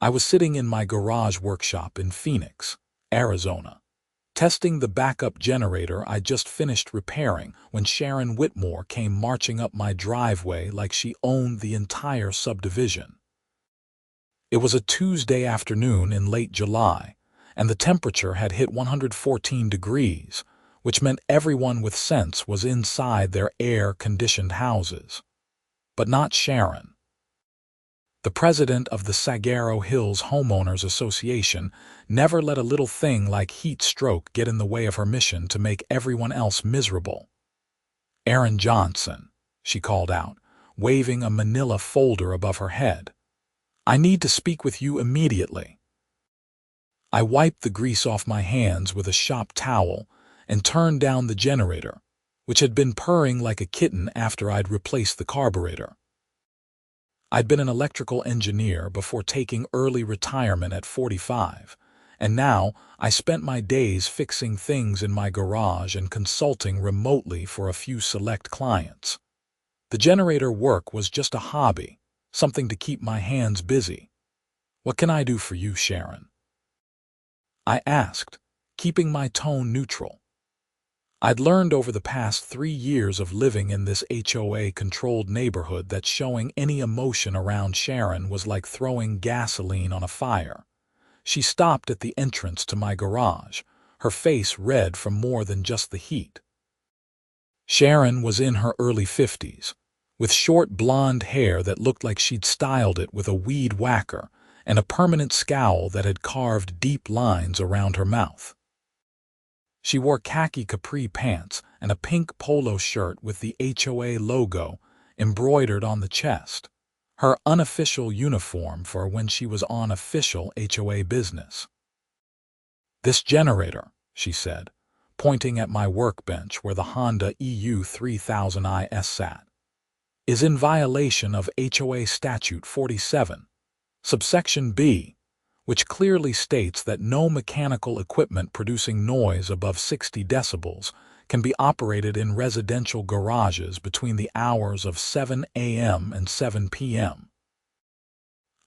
I was sitting in my garage workshop in Phoenix, Arizona, testing the backup generator I'd just finished repairing when Sharon Whitmore came marching up my driveway like she owned the entire subdivision. It was a Tuesday afternoon in late July, and the temperature had hit 114 degrees, which meant everyone with sense was inside their air-conditioned houses. But not Sharon. The president of the Saguaro Hills Homeowners Association never let a little thing like heat stroke get in the way of her mission to make everyone else miserable. "Aaron Johnson," she called out, waving a manila folder above her head. "I need to speak with you immediately." I wiped the grease off my hands with a shop towel and turned down the generator, which had been purring like a kitten after I'd replaced the carburetor. I'd been an electrical engineer before taking early retirement at 45, and now I spent my days fixing things in my garage and consulting remotely for a few select clients. The generator work was just a hobby, something to keep my hands busy. "What can I do for you, Sharon?" I asked, keeping my tone neutral. I'd learned over the past 3 years of living in this HOA-controlled neighborhood that showing any emotion around Sharon was like throwing gasoline on a fire. She stopped at the entrance to my garage, her face red from more than just the heat. Sharon was in her early 50s, with short blonde hair that looked like she'd styled it with a weed whacker and a permanent scowl that had carved deep lines around her mouth. She wore khaki capri pants and a pink polo shirt with the HOA logo embroidered on the chest, her unofficial uniform for when she was on official HOA business. "This generator," she said, pointing at my workbench where the Honda EU 3000IS sat, "is in violation of HOA Statute 47, subsection B, which clearly states that no mechanical equipment producing noise above 60 decibels can be operated in residential garages between the hours of 7 a.m. and 7 p.m.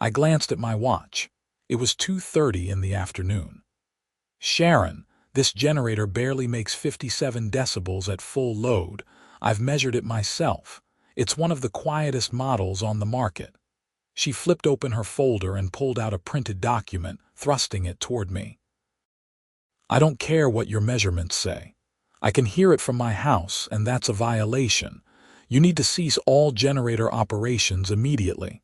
I glanced at my watch. It was 2:30 in the afternoon. "Sharon, this generator barely makes 57 decibels at full load. I've measured it myself. It's one of the quietest models on the market." She flipped open her folder and pulled out a printed document, thrusting it toward me. "I don't care what your measurements say. I can hear it from my house, and that's a violation. You need to cease all generator operations immediately."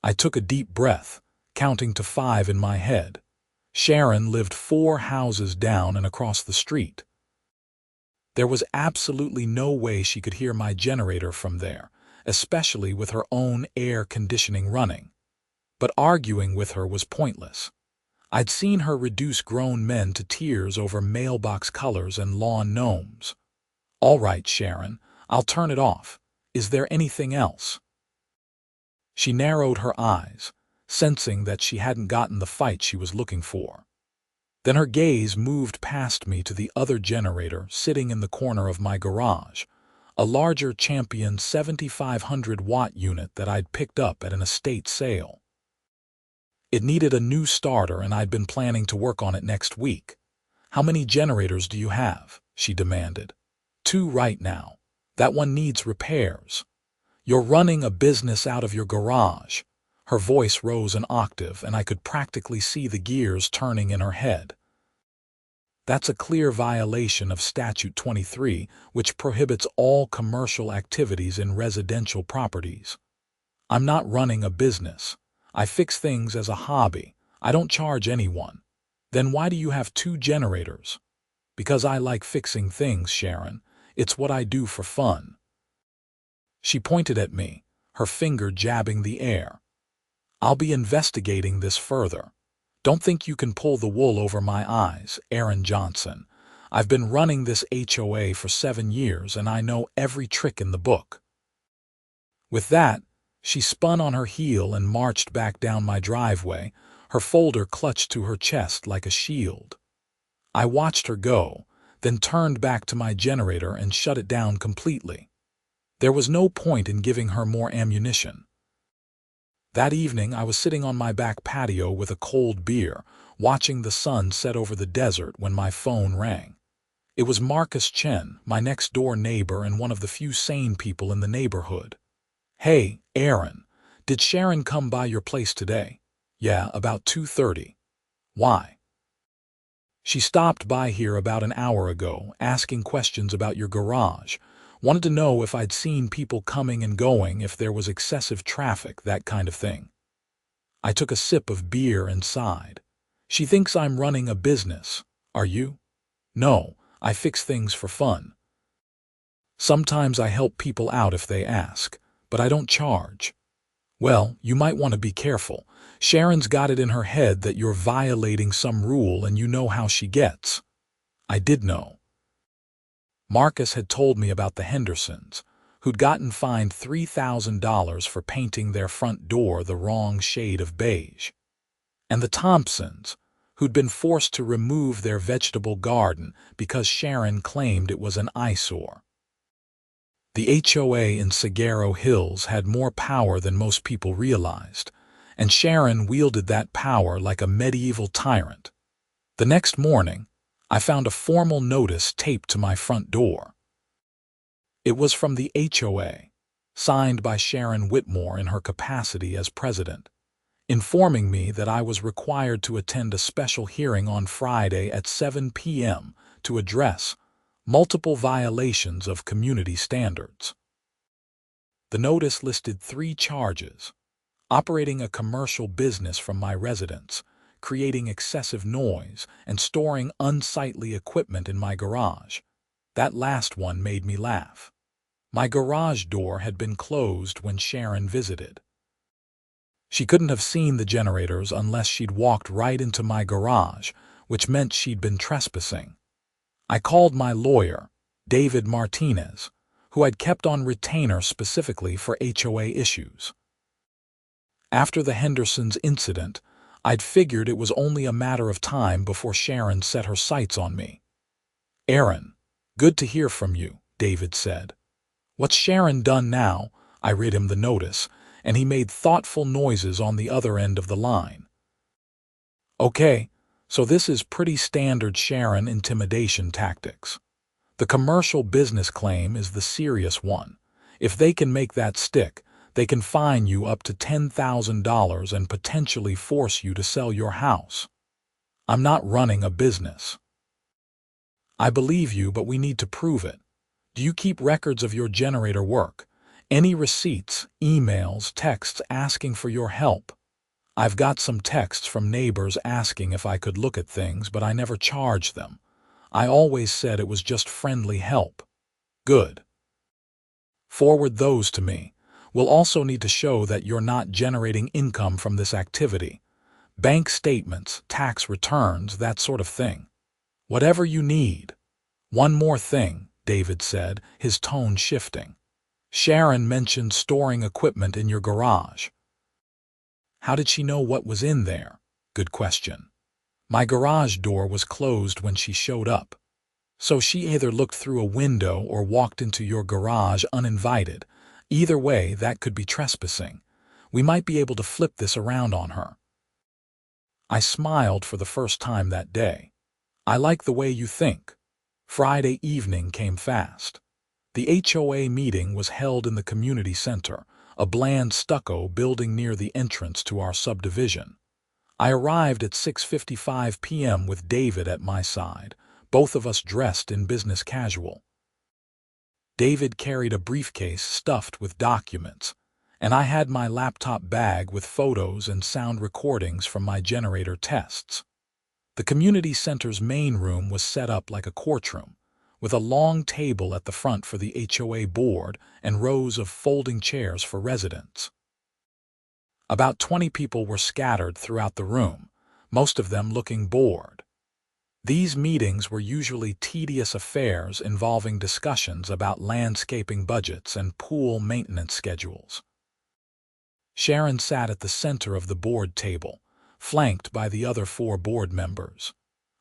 I took a deep breath, counting to 5 in my head. Sharon lived 4 houses down and across the street. There was absolutely no way she could hear my generator from there, especially with her own air conditioning running. But arguing with her was pointless. I'd seen her reduce grown men to tears over mailbox colors and lawn gnomes. "All right, Sharon, I'll turn it off. Is there anything else?" She narrowed her eyes, sensing that she hadn't gotten the fight she was looking for. Then her gaze moved past me to the other generator sitting in the corner of my garage, a larger Champion 7500-watt unit that I'd picked up at an estate sale. It needed a new starter and I'd been planning to work on it next week. "How many generators do you have?" she demanded. "2 right now. That one needs repairs." "You're running a business out of your garage." Her voice rose an octave and I could practically see the gears turning in her head. "That's a clear violation of Statute 23, which prohibits all commercial activities in residential properties." "I'm not running a business. I fix things as a hobby. I don't charge anyone." "Then why do you have 2 generators?" "Because I like fixing things, Sharon. It's what I do for fun." She pointed at me, her finger jabbing the air. "I'll be investigating this further. Don't think you can pull the wool over my eyes, Aaron Johnson. I've been running this HOA for 7 years and I know every trick in the book." With that, she spun on her heel and marched back down my driveway, her folder clutched to her chest like a shield. I watched her go, then turned back to my generator and shut it down completely. There was no point in giving her more ammunition. That evening, I was sitting on my back patio with a cold beer, watching the sun set over the desert when my phone rang. It was Marcus Chen, my next-door neighbor and one of the few sane people in the neighborhood. "Hey, Aaron, did Sharon come by your place today?" "Yeah, about 2:30. "Why?" "She stopped by here about an hour ago, asking questions about your garage. Wanted to know if I'd seen people coming and going, if there was excessive traffic, that kind of thing." I took a sip of beer and sighed. "She thinks I'm running a business. Are you?" "No, I fix things for fun. Sometimes I help people out if they ask, but I don't charge." "Well, you might want to be careful. Sharon's got it in her head that you're violating some rule, and you know how she gets." I did know. Marcus had told me about the Hendersons, who'd gotten fined $3,000 for painting their front door the wrong shade of beige, and the Thompsons, who'd been forced to remove their vegetable garden because Sharon claimed it was an eyesore. The HOA in Saguaro Hills had more power than most people realized, and Sharon wielded that power like a medieval tyrant. The next morning, I found a formal notice taped to my front door. It was from the HOA, signed by Sharon Whitmore in her capacity as president, informing me that I was required to attend a special hearing on Friday at 7 p.m. to address multiple violations of community standards. The notice listed 3 charges: operating a commercial business from my residence, creating excessive noise, and storing unsightly equipment in my garage. That last one made me laugh. My garage door had been closed when Sharon visited. She couldn't have seen the generators unless she'd walked right into my garage, which meant she'd been trespassing. I called my lawyer, David Martinez, who I'd kept on retainer specifically for HOA issues. After the Hendersons incident, I'd figured it was only a matter of time before Sharon set her sights on me. "Aaron, good to hear from you," David said. "What's Sharon done now?" I read him the notice, and he made thoughtful noises on the other end of the line. "Okay, so this is pretty standard Sharon intimidation tactics. The commercial business claim is the serious one. If they can make that stick, they can fine you up to $10,000 and potentially force you to sell your house. I'm not running a business." "I believe you, but we need to prove it. Do you keep records of your generator work? Any receipts, emails, texts asking for your help?" "I've got some texts from neighbors asking if I could look at things, but I never charged them. I always said it was just friendly help." "Good. Forward those to me. We'll also need to show that you're not generating income from this activity. Bank statements, tax returns, that sort of thing. Whatever you need." "One more thing," David said, his tone shifting. "Sharon mentioned storing equipment in your garage." "How did she know what was in there?" "Good question. My garage door was closed when she showed up. So she either looked through a window or walked into your garage uninvited. Either way, that could be trespassing. We might be able to flip this around on her." I smiled for the first time that day. "I like the way you think." Friday evening came fast. The HOA meeting was held in the community center, a bland stucco building near the entrance to our subdivision. I arrived at 6:55 p.m. with David at my side, both of us dressed in business casual. David carried a briefcase stuffed with documents, and I had my laptop bag with photos and sound recordings from my generator tests. The community center's main room was set up like a courtroom, with a long table at the front for the HOA board and rows of folding chairs for residents. About 20 people were scattered throughout the room, most of them looking bored. These meetings were usually tedious affairs involving discussions about landscaping budgets and pool maintenance schedules. Sharon sat at the center of the board table, flanked by the other 4 board members: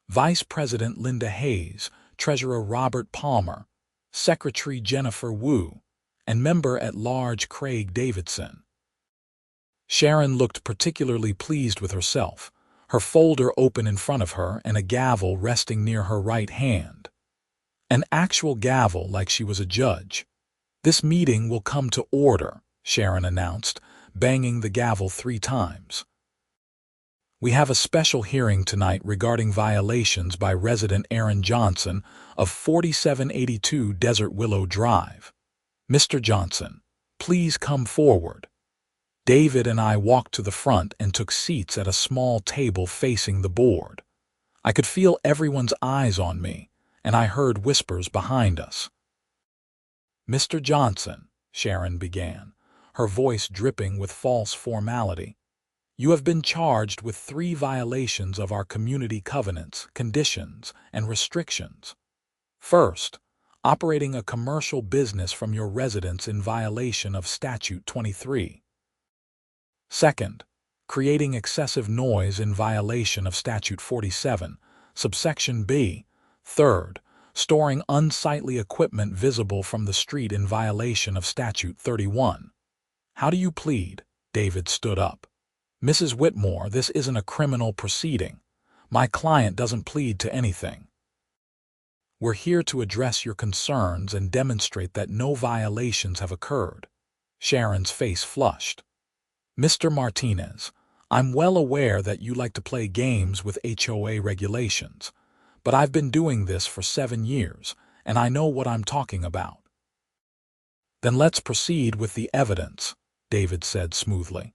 Vice President Linda Hayes, Treasurer Robert Palmer, Secretary Jennifer Wu, and Member-at-Large Craig Davidson. Sharon looked particularly pleased with herself, her folder open in front of her and a gavel resting near her right hand. An actual gavel, like she was a judge. "This meeting will come to order," Sharon announced, banging the gavel 3 times. "We have a special hearing tonight regarding violations by resident Aaron Johnson of 4782 Desert Willow Drive. Mr. Johnson, please come forward." David and I walked to the front and took seats at a small table facing the board. I could feel everyone's eyes on me, and I heard whispers behind us. "Mr. Johnson," Sharon began, her voice dripping with false formality, "you have been charged with 3 violations of our community covenants, conditions, and restrictions. First, operating a commercial business from your residence in violation of Statute 23. Second, creating excessive noise in violation of Statute 47, subsection B. Third, storing unsightly equipment visible from the street in violation of Statute 31. How do you plead?" David stood up. "Mrs. Whitmore, this isn't a criminal proceeding. My client doesn't plead to anything. We're here to address your concerns and demonstrate that no violations have occurred." Sharon's face flushed. "Mr. Martinez, I'm well aware that you like to play games with HOA regulations, but I've been doing this for 7 years, and I know what I'm talking about." "Then let's proceed with the evidence," David said smoothly.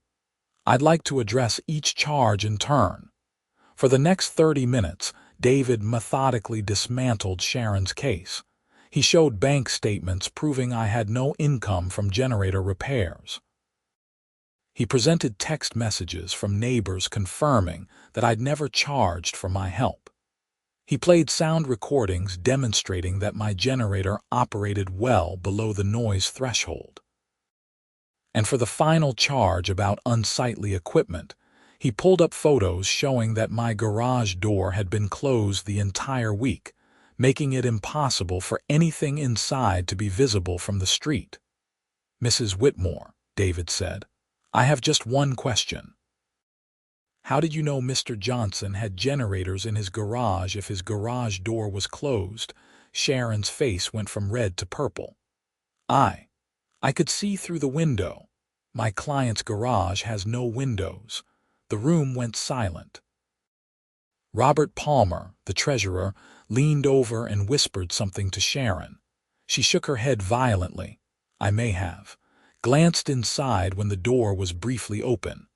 "I'd like to address each charge in turn." For the next 30 minutes, David methodically dismantled Sharon's case. He showed bank statements proving I had no income from generator repairs. He presented text messages from neighbors confirming that I'd never charged for my help. He played sound recordings demonstrating that my generator operated well below the noise threshold. And for the final charge about unsightly equipment, he pulled up photos showing that my garage door had been closed the entire week, making it impossible for anything inside to be visible from the street. "Mrs. Whitmore," David said, "I have just one question. How did you know Mr. Johnson had generators in his garage if his garage door was closed?" Sharon's face went from red to purple. I could see through the window. My client's garage has no windows." The room went silent. Robert Palmer, the treasurer, leaned over and whispered something to Sharon. She shook her head violently. I may have glanced inside when the door was briefly open.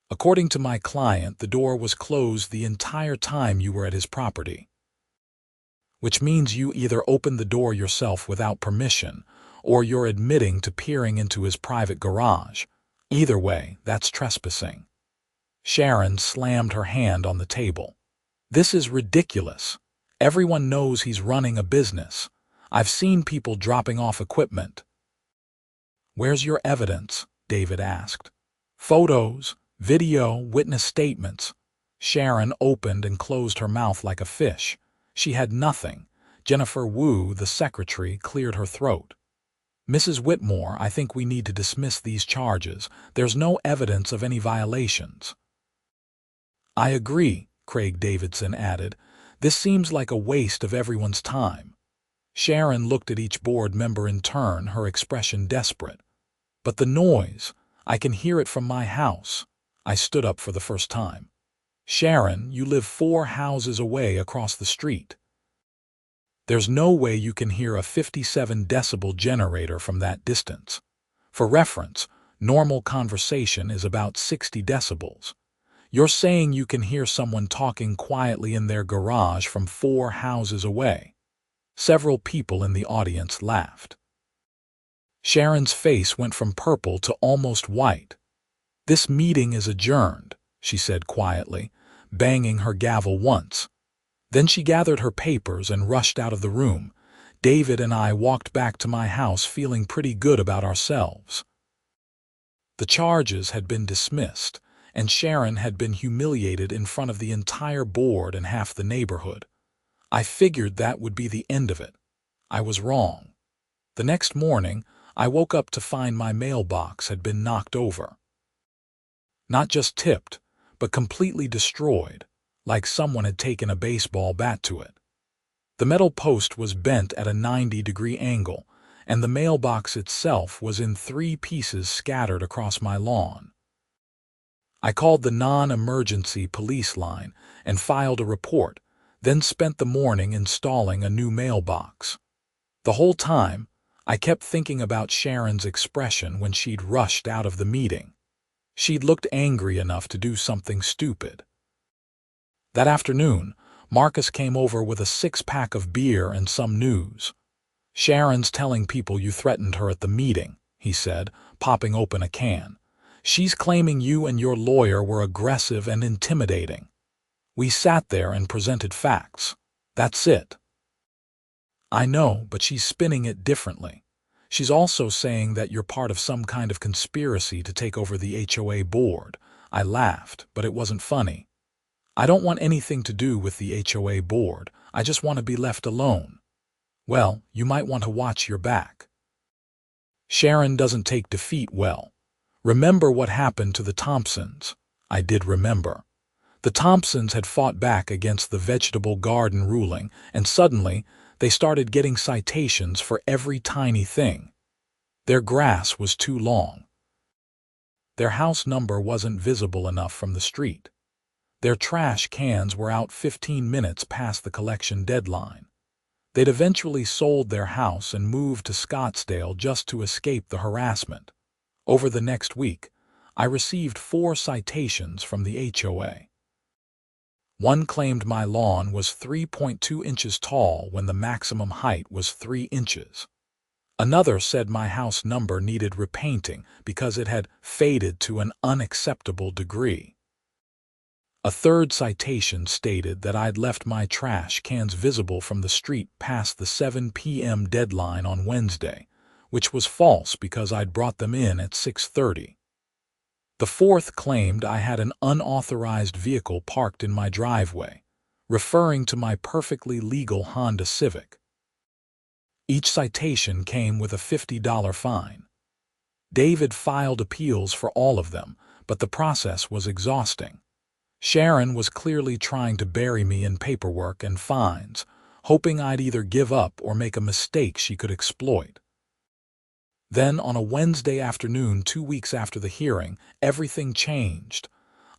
"According to my client, the door was closed the entire time you were at his property. Which means you either opened the door yourself without permission, or you're admitting to peering into his private garage. Either way, that's trespassing." Sharon slammed her hand on the table. "This is ridiculous. Everyone knows he's running a business. I've seen people dropping off equipment." "Where's your evidence?" David asked. "Photos, video, witness statements." Sharon opened and closed her mouth like a fish. She had nothing. Jennifer Wu, the secretary, cleared her throat. "Mrs. Whitmore, I think we need to dismiss these charges. There's no evidence of any violations." "I agree," Craig Davidson added. "This seems like a waste of everyone's time." Sharon looked at each board member in turn, her expression desperate. "But the noise, I can hear it from my house." I stood up for the first time. "Sharon, you live 4 houses away across the street. There's no way you can hear a 57 decibel generator from that distance. For reference, normal conversation is about 60 decibels. You're saying you can hear someone talking quietly in their garage from 4 houses away." Several people in the audience laughed. Sharon's face went from purple to almost white. "This meeting is adjourned," she said quietly, banging her gavel once. Then she gathered her papers and rushed out of the room. David and I walked back to my house feeling pretty good about ourselves. The charges had been dismissed, and Sharon had been humiliated in front of the entire board and half the neighborhood. I figured that would be the end of it. I was wrong. The next morning, I woke up to find my mailbox had been knocked over. Not just tipped, but completely destroyed, like someone had taken a baseball bat to it. The metal post was bent at a 90-degree angle, and the mailbox itself was in 3 pieces scattered across my lawn. I called the non-emergency police line and filed a report, then spent the morning installing a new mailbox. The whole time, I kept thinking about Sharon's expression when she'd rushed out of the meeting. She'd looked angry enough to do something stupid. That afternoon, Marcus came over with a 6-pack of beer and some news. "Sharon's telling people you threatened her at the meeting," he said, popping open a can. "She's claiming you and your lawyer were aggressive and intimidating." We sat there and presented facts. That's it. "I know, but she's spinning it differently. She's also saying that you're part of some kind of conspiracy to take over the HOA board." I laughed, but it wasn't funny. "I don't want anything to do with the HOA board. I just want to be left alone." "Well, you might want to watch your back. Sharon doesn't take defeat well. Remember what happened to the Thompsons?" I did remember. The Thompsons had fought back against the vegetable garden ruling, and suddenly they started getting citations for every tiny thing. Their grass was too long. Their house number wasn't visible enough from the street. Their trash cans were out 15 minutes past the collection deadline. They'd eventually sold their house and moved to Scottsdale just to escape the harassment. Over the next week, I received 4 citations from the HOA. One claimed my lawn was 3.2 inches tall when the maximum height was 3 inches. Another said my house number needed repainting because it had faded to an unacceptable degree. A third citation stated that I'd left my trash cans visible from the street past the 7 p.m. deadline on Wednesday, which was false because I'd brought them in at 6:30. The fourth claimed I had an unauthorized vehicle parked in my driveway, referring to my perfectly legal Honda Civic. Each citation came with a $50 fine. David filed appeals for all of them, but the process was exhausting. Sharon was clearly trying to bury me in paperwork and fines, hoping I'd either give up or make a mistake she could exploit. Then, on a Wednesday afternoon 2 weeks after the hearing, everything changed.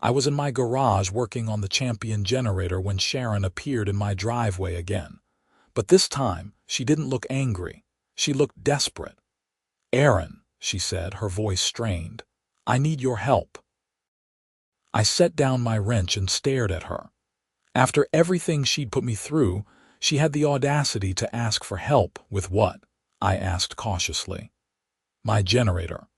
I was in my garage working on the Champion generator when Sharon appeared in my driveway again. But this time, she didn't look angry. She looked desperate. "Aaron," she said, her voice strained, "I need your help." I set down my wrench and stared at her. After everything she'd put me through, she had the audacity to ask for help with what? I asked cautiously. "My generator.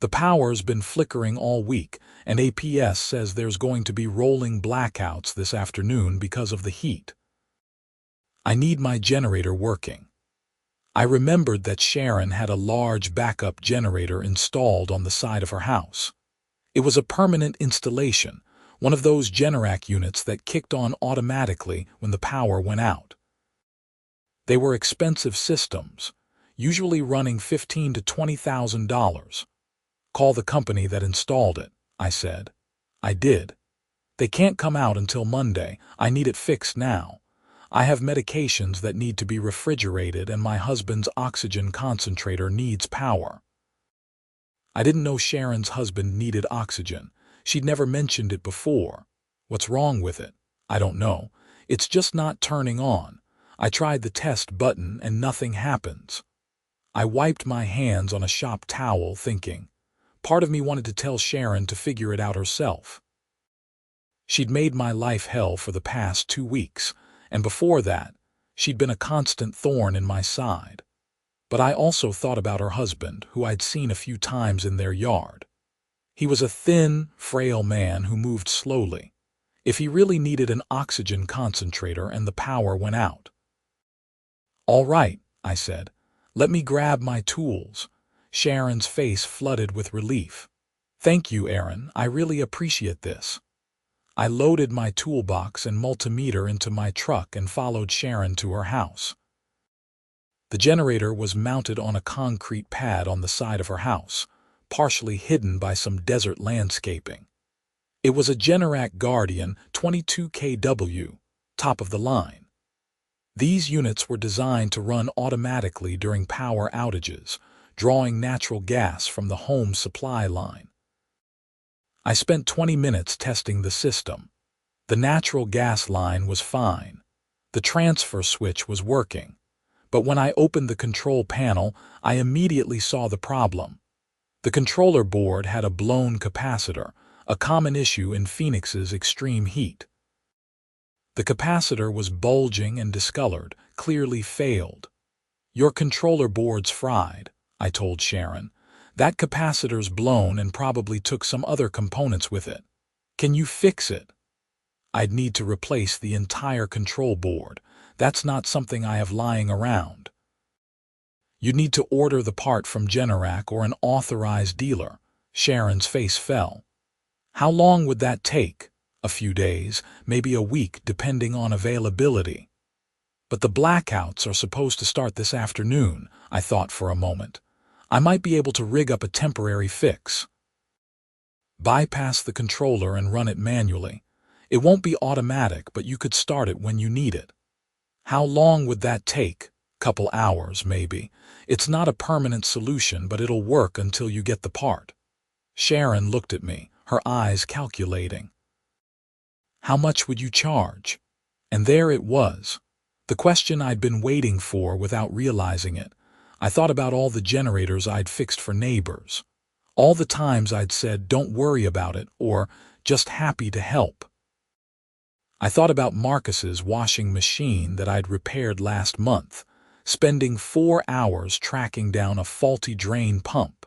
The power's been flickering all week, and APS says there's going to be rolling blackouts this afternoon because of the heat. I need my generator working." I remembered that Sharon had a large backup generator installed on the side of her house. It was a permanent installation, one of those Generac units that kicked on automatically when the power went out. They were expensive systems, usually running $15,000 to $20,000. "Call the company that installed it," I said. I did. "They can't come out until Monday. I need it fixed now. I have medications that need to be refrigerated and my husband's oxygen concentrator needs power." I didn't know Sharon's husband needed oxygen. She'd never mentioned it before. "What's wrong with it?" "I don't know. It's just not turning on. I tried the test button and nothing happens." I wiped my hands on a shop towel, thinking. Part of me wanted to tell Sharon to figure it out herself. She'd made my life hell for the past 2 weeks, and before that, she'd been a constant thorn in my side. But I also thought about her husband, who I'd seen a few times in their yard. He was a thin, frail man who moved slowly. If he really needed an oxygen concentrator and the power went out. "All right," I said. "Let me grab my tools." Sharon's face flooded with relief. "Thank you, Aaron. I really appreciate this." I loaded my toolbox and multimeter into my truck and followed Sharon to her house. The generator was mounted on a concrete pad on the side of her house, partially hidden by some desert landscaping. It was a Generac Guardian 22 kW, top of the line. These units were designed to run automatically during power outages, drawing natural gas from the home supply line. I spent 20 minutes testing the system. The natural gas line was fine. The transfer switch was working. But when I opened the control panel, I immediately saw the problem. The controller board had a blown capacitor, a common issue in Phoenix's extreme heat. The capacitor was bulging and discolored, clearly failed. "Your controller board's fried," I told Sharon. "That capacitor's blown and probably took some other components with it. Can you fix it?" "I'd need to replace the entire control board. That's not something I have lying around." "You'd need to order the part from Generac or an authorized dealer." Sharon's face fell. "How long would that take?" "A few days, maybe a week, depending on availability." "But the blackouts are supposed to start this afternoon," I thought for a moment. "I might be able to rig up a temporary fix." "Bypass the controller and run it manually. It won't be automatic, but you could start it when you need it." "How long would that take?" "Couple hours, maybe. It's not a permanent solution, but it'll work until you get the part." Sharon looked at me, her eyes calculating. "How much would you charge?" And there it was. The question I'd been waiting for without realizing it. I thought about all the generators I'd fixed for neighbors. All the times I'd said, "Don't worry about it," or "Just happy to help." I thought about Marcus's washing machine that I'd repaired last month, spending 4 hours tracking down a faulty drain pump.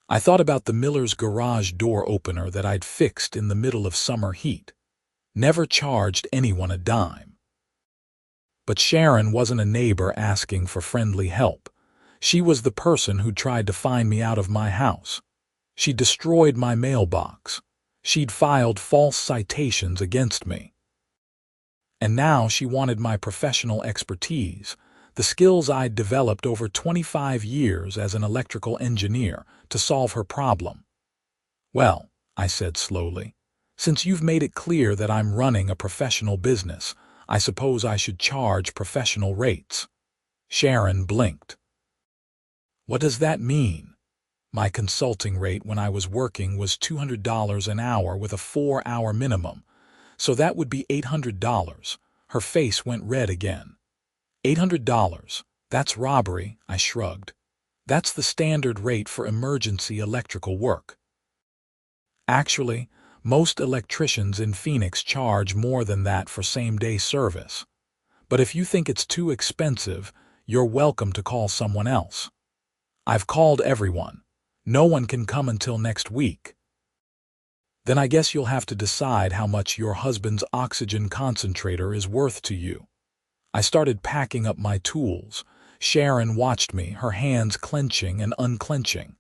I thought about the Miller's garage door opener that I'd fixed in the middle of summer heat. Never charged anyone a dime. But Sharon wasn't a neighbor asking for friendly help. She was the person who tried to find me out of my house. She destroyed my mailbox. She'd filed false citations against me. And now she wanted my professional expertise, the skills I'd developed over 25 years as an electrical engineer, to solve her problem. "Well," I said slowly, "since you've made it clear that I'm running a professional business, I suppose I should charge professional rates." Sharon blinked. "What does that mean?" "My consulting rate when I was working was $200 an hour with a 4-hour minimum, so that would be $800. Her face went red again. $800. That's robbery," I shrugged. "That's the standard rate for emergency electrical work." "Actually, most electricians in Phoenix charge more than that for same-day service. But if you think it's too expensive, you're welcome to call someone else." "I've called everyone. No one can come until next week." "Then I guess you'll have to decide how much your husband's oxygen concentrator is worth to you." I started packing up my tools. Sharon watched me, her hands clenching and unclenching.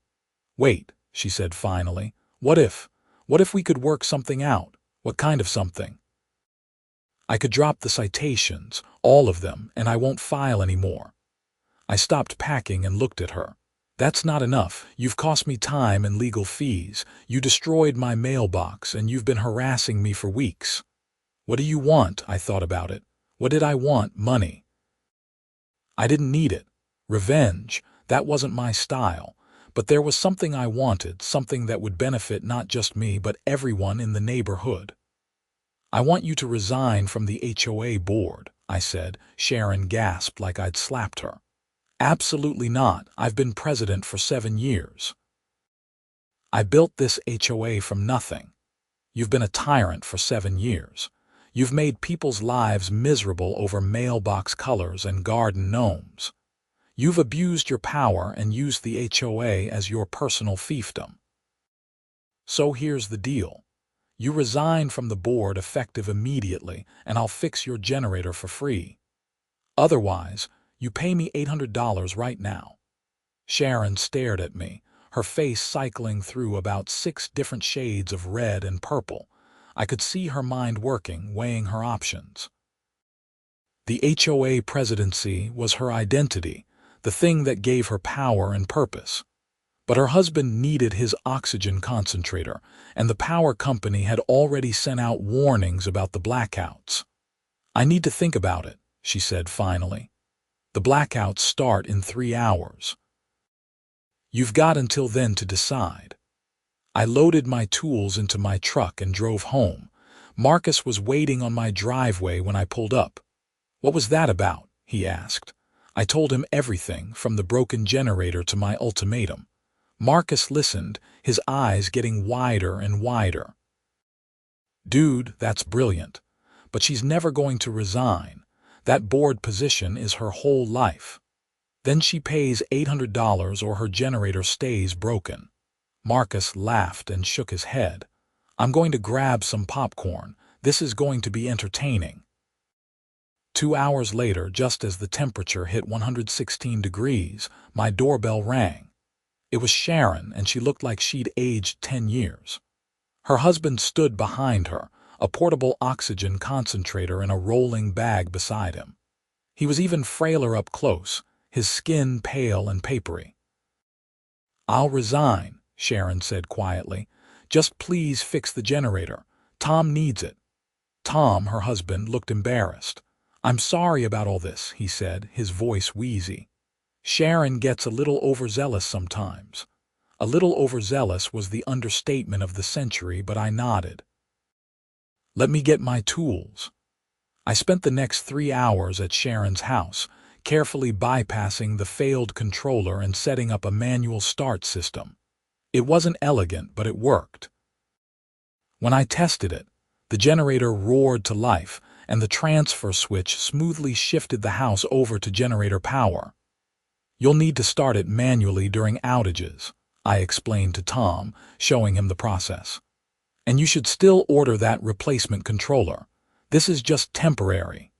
"Wait," she said finally. What if we could work something out?" "What kind of something?" "I could drop the citations, all of them, and I won't file anymore." I stopped packing and looked at her. "That's not enough. You've cost me time and legal fees. You destroyed my mailbox, and you've been harassing me for weeks." "What do you want?" I thought about it. What did I want? Money. I didn't need it. Revenge, that wasn't my style. But there was something I wanted, something that would benefit not just me but everyone in the neighborhood. "I want you to resign from the HOA board," I said. Sharon gasped like I'd slapped her. "Absolutely not. I've been president for 7 years. I built this HOA from nothing. You've been a tyrant for 7 years. You've made people's lives miserable over mailbox colors and garden gnomes. You've abused your power and used the HOA as your personal fiefdom. So here's the deal. You resign from the board effective immediately, and I'll fix your generator for free. Otherwise, you pay me $800 right now." Sharon stared at me, her face cycling through about 6 different shades of red and purple. I could see her mind working, weighing her options. The HOA presidency was her identity, the thing that gave her power and purpose. But her husband needed his oxygen concentrator, and the power company had already sent out warnings about the blackouts. "I need to think about it," she said finally. "The blackouts start in 3 hours. You've got until then to decide." I loaded my tools into my truck and drove home. Marcus was waiting on my driveway when I pulled up. "What was that about?" he asked. I told him everything, from the broken generator to my ultimatum. Marcus listened, his eyes getting wider and wider. "Dude, that's brilliant. But she's never going to resign. That board position is her whole life. Then she pays $800 or her generator stays broken." Marcus laughed and shook his head. "I'm going to grab some popcorn. This is going to be entertaining." 2 hours later, just as the temperature hit 116 degrees, my doorbell rang. It was Sharon, and she looked like she'd aged 10 years. Her husband stood behind her, a portable oxygen concentrator in a rolling bag beside him. He was even frailer up close, his skin pale and papery. "I'll resign," Sharon said quietly. "Just please fix the generator. Tom needs it." Tom, her husband, looked embarrassed. "I'm sorry about all this," he said, his voice wheezy. "Sharon gets a little overzealous sometimes." A little overzealous was the understatement of the century, but I nodded. "Let me get my tools." I spent the next 3 hours at Sharon's house, carefully bypassing the failed controller and setting up a manual start system. It wasn't elegant, but it worked. When I tested it, the generator roared to life, and the transfer switch smoothly shifted the house over to generator power. "You'll need to start it manually during outages," I explained to Tom, showing him the process. "And you should still order that replacement controller. This is just temporary."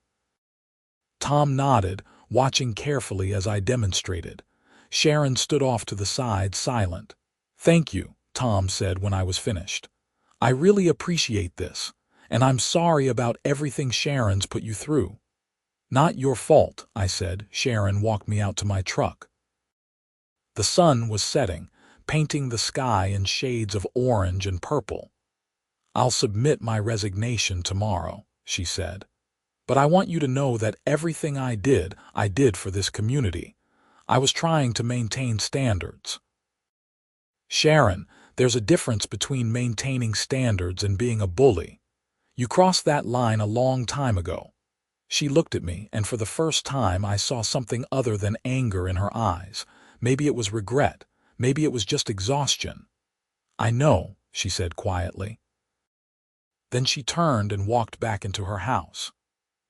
Tom nodded, watching carefully as I demonstrated. Sharon stood off to the side, silent. "Thank you," Tom said when I was finished. "I really appreciate this, and I'm sorry about everything Sharon's put you through." "Not your fault," I said. Sharon walked me out to my truck. The sun was setting, painting the sky in shades of orange and purple. "I'll submit my resignation tomorrow," she said. "But I want you to know that everything I did for this community. I was trying to maintain standards." "Sharon, there's a difference between maintaining standards and being a bully. You crossed that line a long time ago." She looked at me, and for the first time I saw something other than anger in her eyes. Maybe it was regret. Maybe it was just exhaustion. "I know," she said quietly. Then she turned and walked back into her house.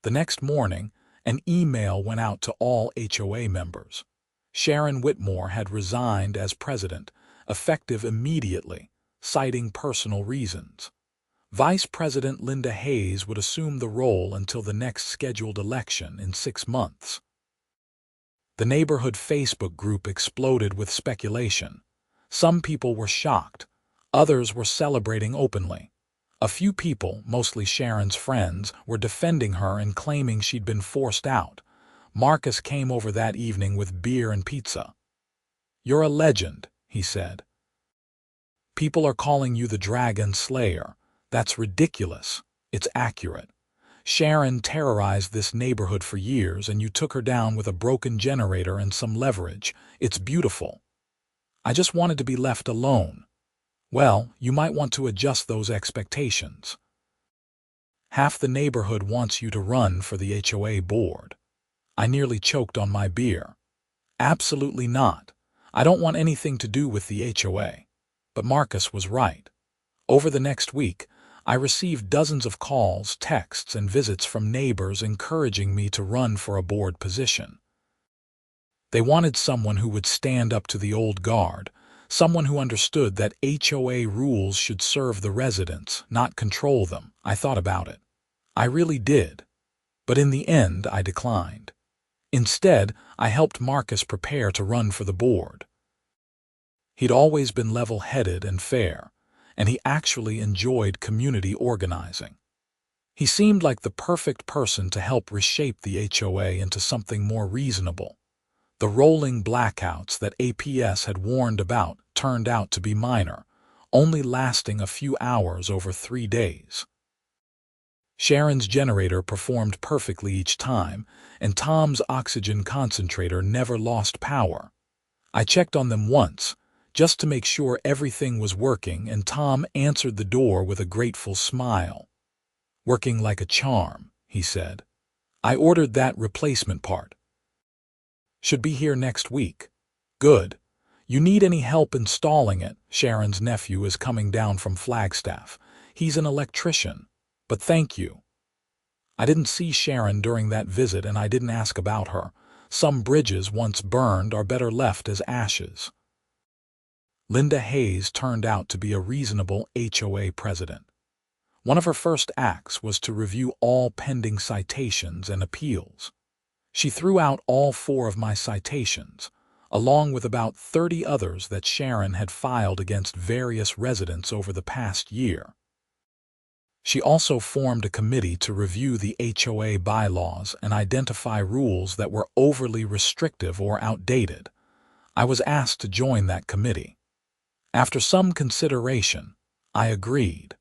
The next morning, an email went out to all HOA members. Sharon Whitmore had resigned as president, effective immediately, citing personal reasons. Vice President Linda Hayes would assume the role until the next scheduled election in 6 months. The neighborhood Facebook group exploded with speculation. Some people were shocked. Others were celebrating openly. A few people, mostly Sharon's friends, were defending her and claiming she'd been forced out. Marcus came over that evening with beer and pizza. "You're a legend," he said. "People are calling you the Dragon Slayer. That's ridiculous. It's accurate. Sharon terrorized this neighborhood for years, and you took her down with a broken generator and some leverage. It's beautiful. I just wanted to be left alone." "Well, you might want to adjust those expectations. Half the neighborhood wants you to run for the HOA board." I nearly choked on my beer. "Absolutely not. I don't want anything to do with the HOA." But Marcus was right. Over the next week, I received dozens of calls, texts, and visits from neighbors encouraging me to run for a board position. They wanted someone who would stand up to the old guard, someone who understood that HOA rules should serve the residents, not control them. I thought about it. I really did. But in the end, I declined. Instead, I helped Marcus prepare to run for the board. He'd always been level-headed and fair, and he actually enjoyed community organizing. He seemed like the perfect person to help reshape the HOA into something more reasonable. The rolling blackouts that APS had warned about turned out to be minor, only lasting a few hours over 3 days. Sharon's generator performed perfectly each time, and Tom's oxygen concentrator never lost power. I checked on them once, just to make sure everything was working, and Tom answered the door with a grateful smile. "Working like a charm," he said. "I ordered that replacement part. Should be here next week." "Good. You need any help installing it?" Sharon's nephew is coming down from Flagstaff. He's an electrician. "But thank you." I didn't see Sharon during that visit, and I didn't ask about her. Some bridges once burned are better left as ashes. Linda Hayes turned out to be a reasonable HOA president. One of her first acts was to review all pending citations and appeals. She threw out all 4 of my citations, along with about 30 others that Sharon had filed against various residents over the past year. She also formed a committee to review the HOA bylaws and identify rules that were overly restrictive or outdated. I was asked to join that committee. After some consideration, I agreed.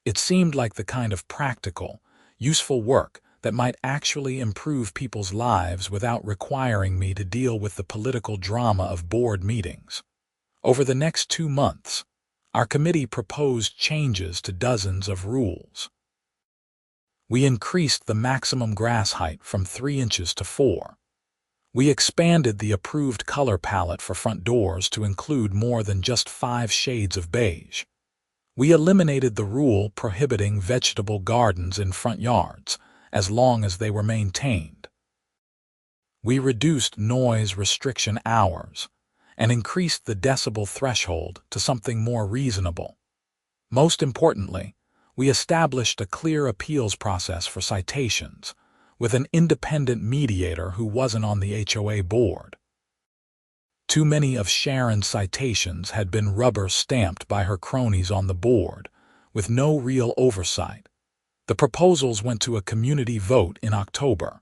It seemed like the kind of practical, useful work that might actually improve people's lives without requiring me to deal with the political drama of board meetings. Over the next 2 months, our committee proposed changes to dozens of rules. We increased the maximum grass height from 3 inches to 4. We expanded the approved color palette for front doors to include more than just 5 shades of beige. We eliminated the rule prohibiting vegetable gardens in front yards, as long as they were maintained. We reduced noise restriction hours and increased the decibel threshold to something more reasonable. Most importantly, we established a clear appeals process for citations, with an independent mediator who wasn't on the HOA board. Too many of Sharon's citations had been rubber-stamped by her cronies on the board, with no real oversight. The proposals went to a community vote in October.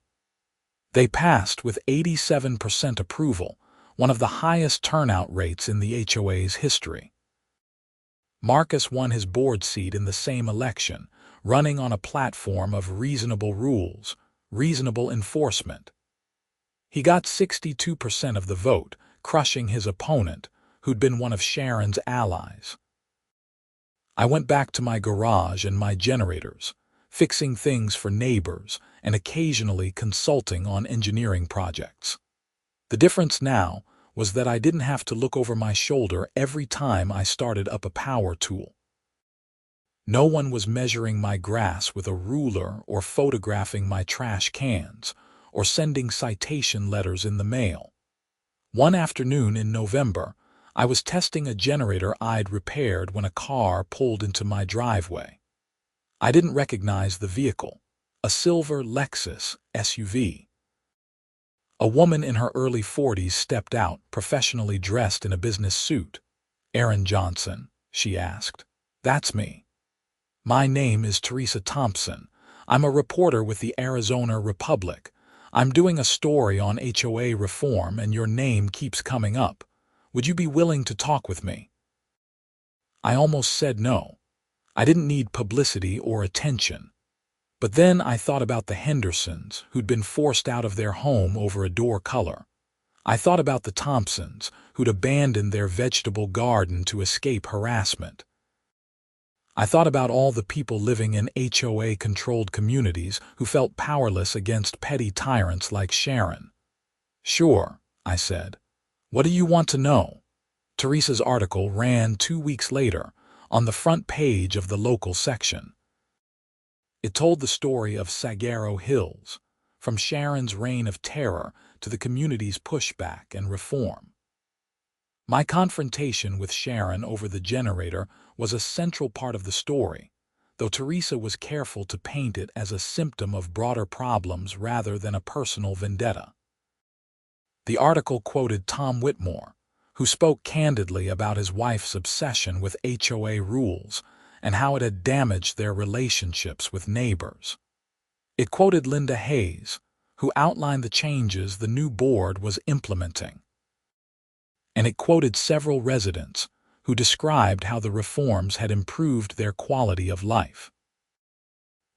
They passed with 87% approval, one of the highest turnout rates in the HOA's history. Marcus won his board seat in the same election, running on a platform of reasonable rules, reasonable enforcement. He got 62% of the vote, crushing his opponent, who'd been one of Sharon's allies. I went back to my garage and my generators, fixing things for neighbors and occasionally consulting on engineering projects. The difference now was that I didn't have to look over my shoulder every time I started up a power tool. No one was measuring my grass with a ruler or photographing my trash cans or sending citation letters in the mail. One afternoon in November, I was testing a generator I'd repaired when a car pulled into my driveway. I didn't recognize the vehicle, a silver Lexus SUV. A woman in her early 40s stepped out, professionally dressed in a business suit. "Aaron Johnson?" she asked. "That's me. My name is Teresa Thompson. I'm a reporter with the Arizona Republic. I'm doing a story on HOA reform and your name keeps coming up. Would you be willing to talk with me?" I almost said no. I didn't need publicity or attention. But then I thought about the Hendersons, who'd been forced out of their home over a door color. I thought about the Thompsons, who'd abandoned their vegetable garden to escape harassment. I thought about all the people living in HOA-controlled communities who felt powerless against petty tyrants like Sharon. "Sure," I said. "What do you want to know?" Teresa's article ran 2 weeks later, on the front page of the local section. It told the story of Saguaro Hills, from Sharon's reign of terror to the community's pushback and reform. My confrontation with Sharon over the generator was a central part of the story, though Teresa was careful to paint it as a symptom of broader problems rather than a personal vendetta. The article quoted Tom Whitmore, who spoke candidly about his wife's obsession with HOA rules and how it had damaged their relationships with neighbors. It quoted Linda Hayes, who outlined the changes the new board was implementing. and it quoted several residents who described how the reforms had improved their quality of life.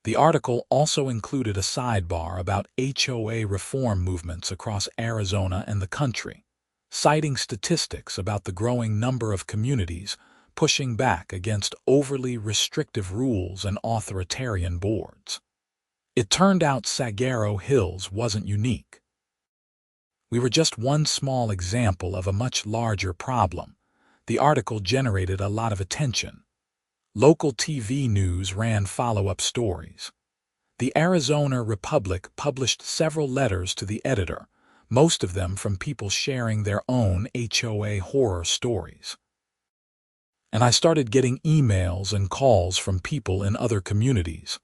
The article also included a sidebar about HOA reform movements across Arizona and the country, citing statistics about the growing number of communities pushing back against overly restrictive rules and authoritarian boards. It turned out Saguaro Hills wasn't unique. We were just one small example of a much larger problem. The article generated a lot of attention. Local TV news ran follow-up stories. The Arizona Republic published several letters to the editor, most of them from people sharing their own HOA horror stories. And I started getting emails and calls from people in other communities,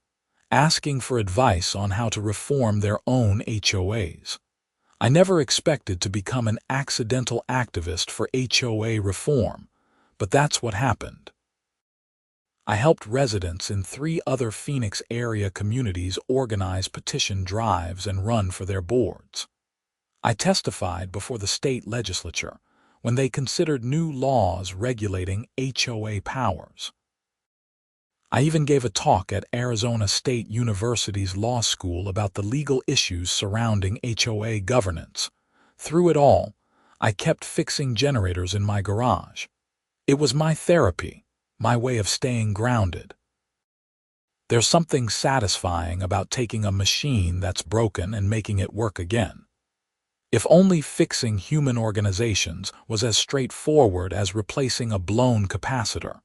asking for advice on how to reform their own HOAs. I never expected to become an accidental activist for HOA reform, but that's what happened. I helped residents in 3 other Phoenix area communities organize petition drives and run for their boards. I testified before the state legislature when they considered new laws regulating HOA powers. I even gave a talk at Arizona State University's law school about the legal issues surrounding HOA governance. Through it all, I kept fixing generators in my garage. It was my therapy, my way of staying grounded. There's something satisfying about taking a machine that's broken and making it work again. If only fixing human organizations was as straightforward as replacing a blown capacitor.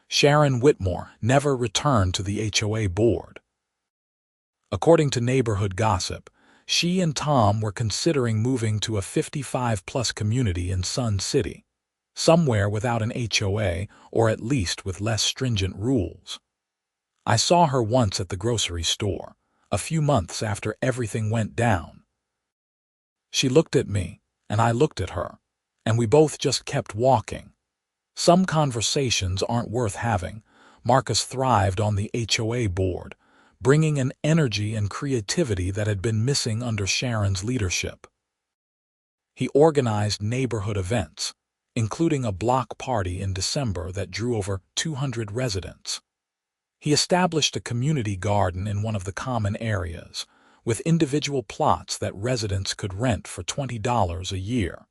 Sharon Whitmore never returned to the HOA board. According to neighborhood gossip, she and Tom were considering moving to a 55-plus community in Sun City, somewhere without an HOA or at least with less stringent rules. I saw her once at the grocery store, a few months after everything went down. She looked at me, and I looked at her, and we both just kept walking. Some conversations aren't worth having. Marcus thrived on the HOA board, bringing an energy and creativity that had been missing under Sharon's leadership. He organized neighborhood events, including a block party in December that drew over 200 residents. He established a community garden in one of the common areas, with individual plots that residents could rent for $20 a year.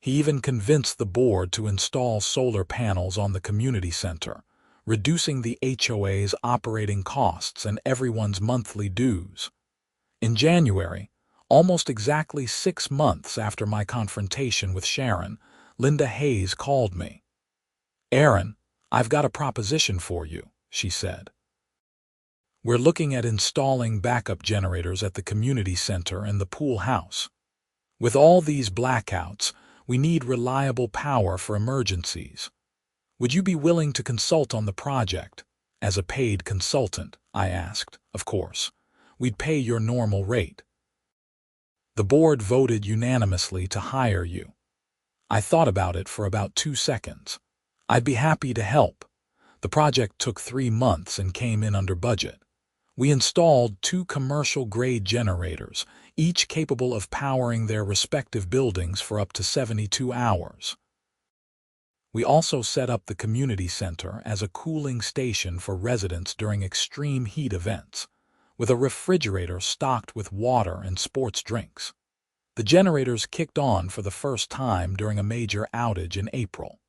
He even convinced the board to install solar panels on the community center, reducing the HOA's operating costs and everyone's monthly dues. In January, almost exactly 6 months after my confrontation with Sharon, Linda Hayes called me. "Aaron, I've got a proposition for you," she said. "We're looking at installing backup generators at the community center and the pool house. With all these blackouts, we need reliable power for emergencies. Would you be willing to consult on the project? As a paid consultant," I asked, "of course. We'd pay your normal rate." The board voted unanimously to hire you. I thought about it for about 2 seconds. I'd be happy to help. The project took 3 months and came in under budget. We installed 2 commercial-grade generators, each capable of powering their respective buildings for up to 72 hours. We also set up the community center as a cooling station for residents during extreme heat events, with a refrigerator stocked with water and sports drinks. The generators kicked on for the first time during a major outage in April.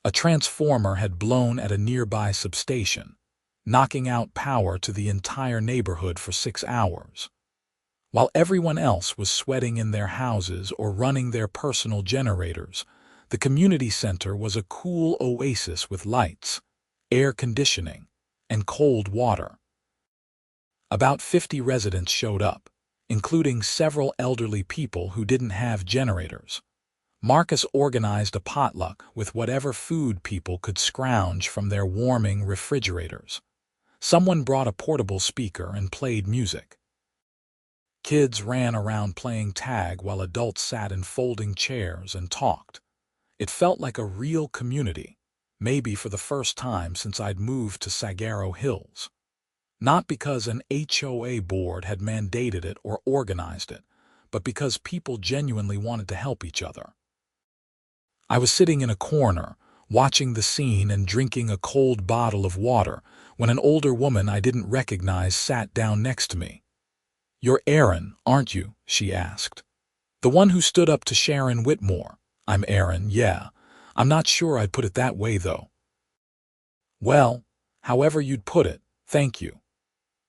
A transformer had blown at a nearby substation, knocking out power to the entire neighborhood for 6 hours. While everyone else was sweating in their houses or running their personal generators, the community center was a cool oasis with lights, air conditioning, and cold water. About 50 residents showed up, including several elderly people who didn't have generators. Marcus organized a potluck with whatever food people could scrounge from their warming refrigerators. Someone brought a portable speaker and played music. Kids ran around playing tag while adults sat in folding chairs and talked. It felt like a real community, maybe for the first time since I'd moved to Saguaro Hills. Not because an HOA board had mandated it or organized it, but because people genuinely wanted to help each other. I was sitting in a corner, watching the scene and drinking a cold bottle of water, when an older woman I didn't recognize sat down next to me. "You're Aaron, aren't you?" she asked. "The one who stood up to Sharon Whitmore." "I'm Aaron, yeah. I'm not sure I'd put it that way, though." "Well, however you'd put it, thank you.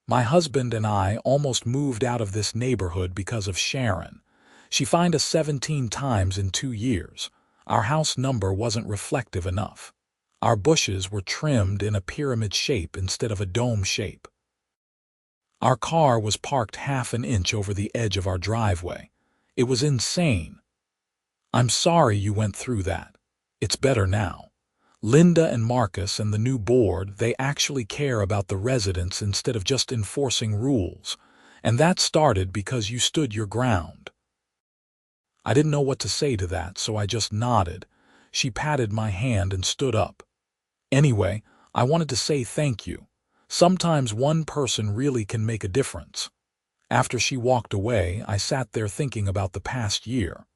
My husband and I almost moved out of this neighborhood because of Sharon. She fined us 17 times in 2 years. Our house number wasn't reflective enough. Our bushes were trimmed in a pyramid shape instead of a dome shape. Our car was parked half an inch over the edge of our driveway. It was insane. I'm sorry you went through that. It's better now. Linda and Marcus and the new board, they actually care about the residents instead of just enforcing rules. And that started because you stood your ground." I didn't know what to say to that, so I just nodded. She patted my hand and stood up. "Anyway, I wanted to say thank you. Sometimes one person really can make a difference." After she walked away, I sat there thinking about the past year.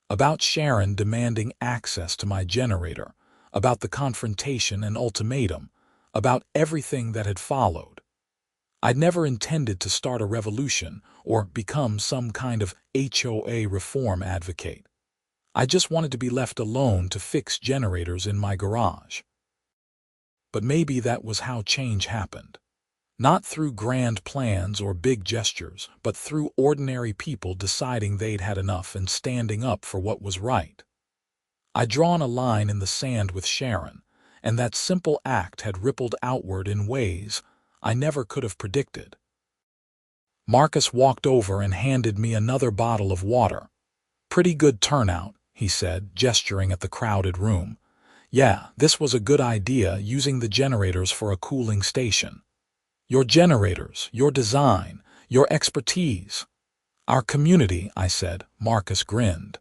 About Sharon demanding access to my generator, about the confrontation and ultimatum, about everything that had followed. I'd never intended to start a revolution or become some kind of HOA reform advocate. I just wanted to be left alone to fix generators in my garage. But maybe that was how change happened. Not through grand plans or big gestures, but through ordinary people deciding they'd had enough and standing up for what was right. I'd drawn a line in the sand with Sharon, and that simple act had rippled outward in ways I never could have predicted. Marcus walked over and handed me another bottle of water. "Pretty good turnout," he said, gesturing at the crowded room. "Yeah, this was a good idea, using the generators for a cooling station. Your generators, your design, your expertise." "Our community," I said. Marcus grinned.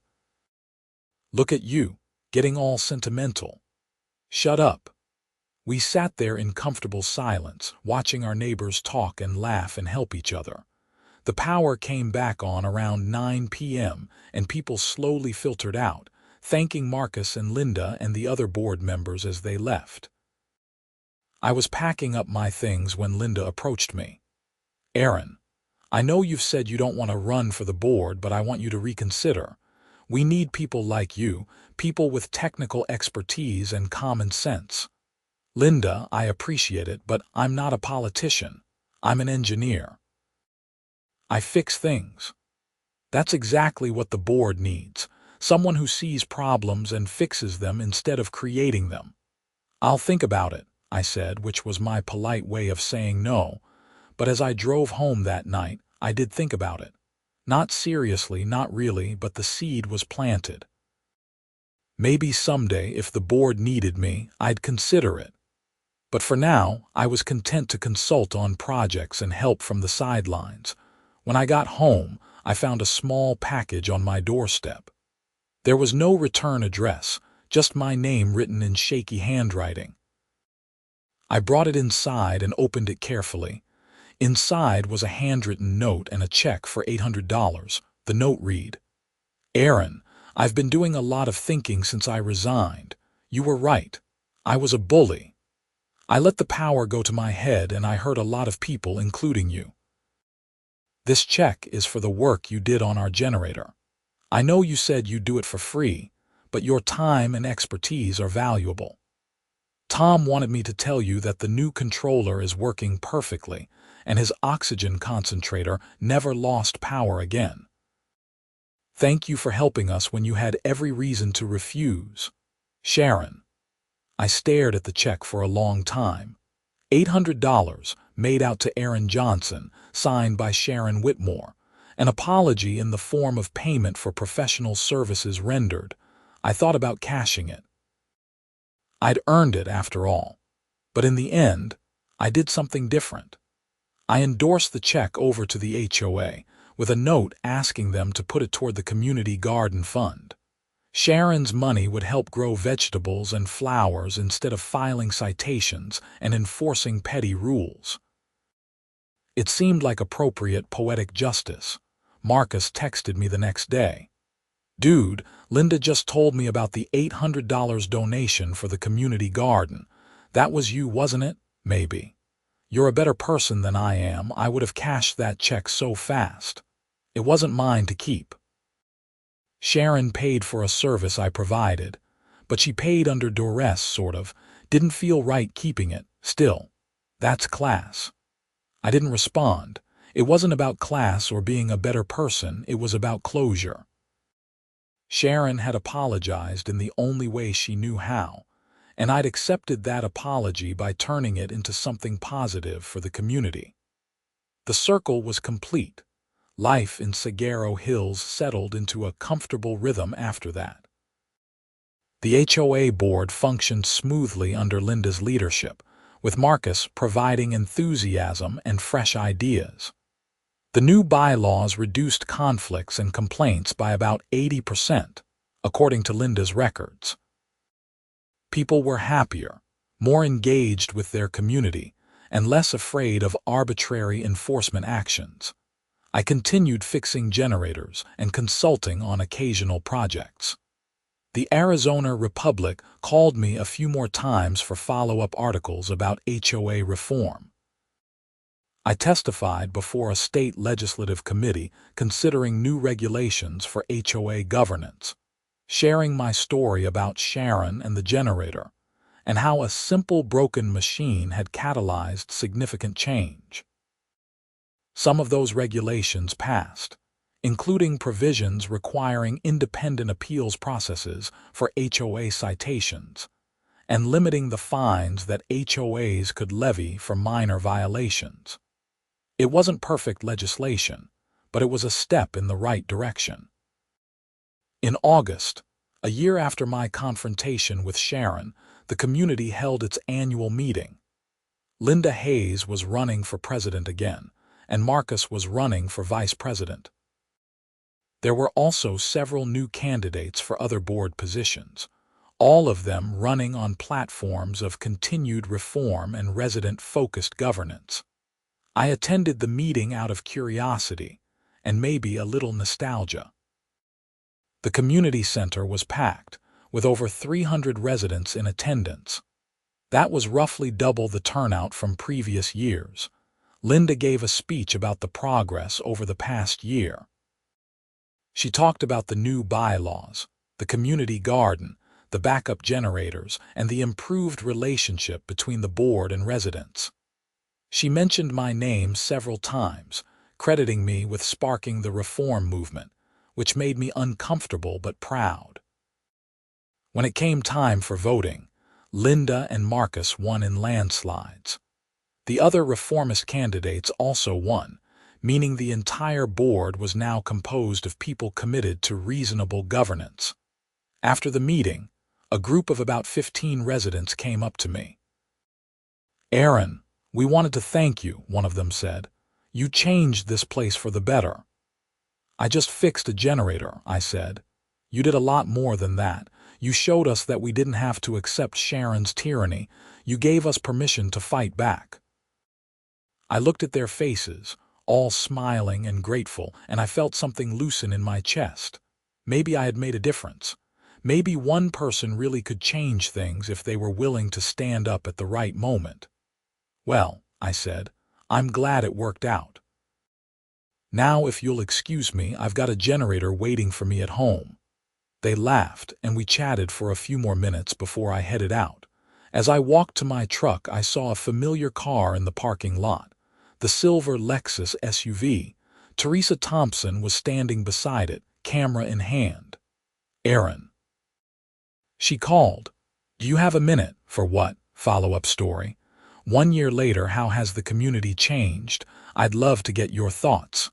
"Look at you, getting all sentimental." "Shut up." We sat there in comfortable silence, watching our neighbors talk and laugh and help each other. The power came back on around 9 p.m., and people slowly filtered out, thanking Marcus and Linda and the other board members as they left. I was packing up my things when Linda approached me. "Aaron, I know you've said you don't want to run for the board, but I want you to reconsider. We need people like you, people with technical expertise and common sense." "Linda, I appreciate it, but I'm not a politician. I'm an engineer. I fix things." "That's exactly what the board needs. Someone who sees problems and fixes them instead of creating them." "I'll think about it," I said, which was my polite way of saying no. But as I drove home that night, I did think about it. Not seriously, not really, but the seed was planted. Maybe someday, if the board needed me, I'd consider it. But for now, I was content to consult on projects and help from the sidelines. When I got home, I found a small package on my doorstep. There was no return address, just my name written in shaky handwriting. I brought it inside and opened it carefully. Inside was a handwritten note and a check for $800. The note read, "Aaron, I've been doing a lot of thinking since I resigned. You were right. I was a bully. I let the power go to my head and I hurt a lot of people, including you. This check is for the work you did on our generator. I know you said you'd do it for free, but your time and expertise are valuable. Tom wanted me to tell you that the new controller is working perfectly, and his oxygen concentrator never lost power again. Thank you for helping us when you had every reason to refuse. Sharon." I stared at the check for a long time. $800, made out to Aaron Johnson, signed by Sharon Whitmore. An apology in the form of payment for professional services rendered. I thought about cashing it. I'd earned it after all. But in the end, I did something different. I endorsed the check over to the HOA, with a note asking them to put it toward the community garden fund. Sharon's money would help grow vegetables and flowers instead of filing citations and enforcing petty rules. It seemed like appropriate poetic justice. Marcus texted me the next day. Dude, Linda just told me about the $800 donation for the community garden. That was you, wasn't it? Maybe. You're a better person than I am. I would have cashed that check so fast. It wasn't mine to keep. Sharon paid for a service I provided, but she paid under duress, sort of. Didn't feel right keeping it. Still, that's class. I didn't respond. It wasn't about class or being a better person. It was about closure. Sharon had apologized in the only way she knew how, and I'd accepted that apology by turning it into something positive for the community. The circle was complete. Life in Saguaro Hills settled into a comfortable rhythm after that. The HOA board functioned smoothly under Linda's leadership, with Marcus providing enthusiasm and fresh ideas. The new bylaws reduced conflicts and complaints by about 80%, according to Linda's records. People were happier, more engaged with their community, and less afraid of arbitrary enforcement actions. I continued fixing generators and consulting on occasional projects. The Arizona Republic called me a few more times for follow-up articles about HOA reform. I testified before a state legislative committee considering new regulations for HOA governance, sharing my story about Sharon and the generator, and how a simple broken machine had catalyzed significant change. Some of those regulations passed, including provisions requiring independent appeals processes for HOA citations, and limiting the fines that HOAs could levy for minor violations. It wasn't perfect legislation, but it was a step in the right direction. In August, a year after my confrontation with Sharon, the community held its annual meeting. Linda Hayes was running for president again, and Marcus was running for vice president. There were also several new candidates for other board positions, all of them running on platforms of continued reform and resident-focused governance. I attended the meeting out of curiosity and maybe a little nostalgia. The community center was packed, with over 300 residents in attendance. That was roughly double the turnout from previous years. Linda gave a speech about the progress over the past year. She talked about the new bylaws, the community garden, the backup generators, and the improved relationship between the board and residents. She mentioned my name several times, crediting me with sparking the reform movement, which made me uncomfortable but proud. When it came time for voting, Linda and Marcus won in landslides. The other reformist candidates also won, meaning the entire board was now composed of people committed to reasonable governance. After the meeting, a group of about 15 residents came up to me. "Aaron, we wanted to thank you," one of them said. "You changed this place for the better." "I just fixed a generator," I said. "You did a lot more than that. You showed us that we didn't have to accept Sharon's tyranny. You gave us permission to fight back." I looked at their faces, all smiling and grateful, and I felt something loosen in my chest. Maybe I had made a difference. Maybe one person really could change things if they were willing to stand up at the right moment. "Well," I said, "I'm glad it worked out. Now, if you'll excuse me, I've got a generator waiting for me at home." They laughed, and we chatted for a few more minutes before I headed out. As I walked to my truck, I saw a familiar car in the parking lot. The silver Lexus SUV. Teresa Thompson was standing beside it, camera in hand. "Aaron." She called. "Do you have a minute?" "For what?" Follow-up story. "1 year later, how has the community changed? I'd love to get your thoughts."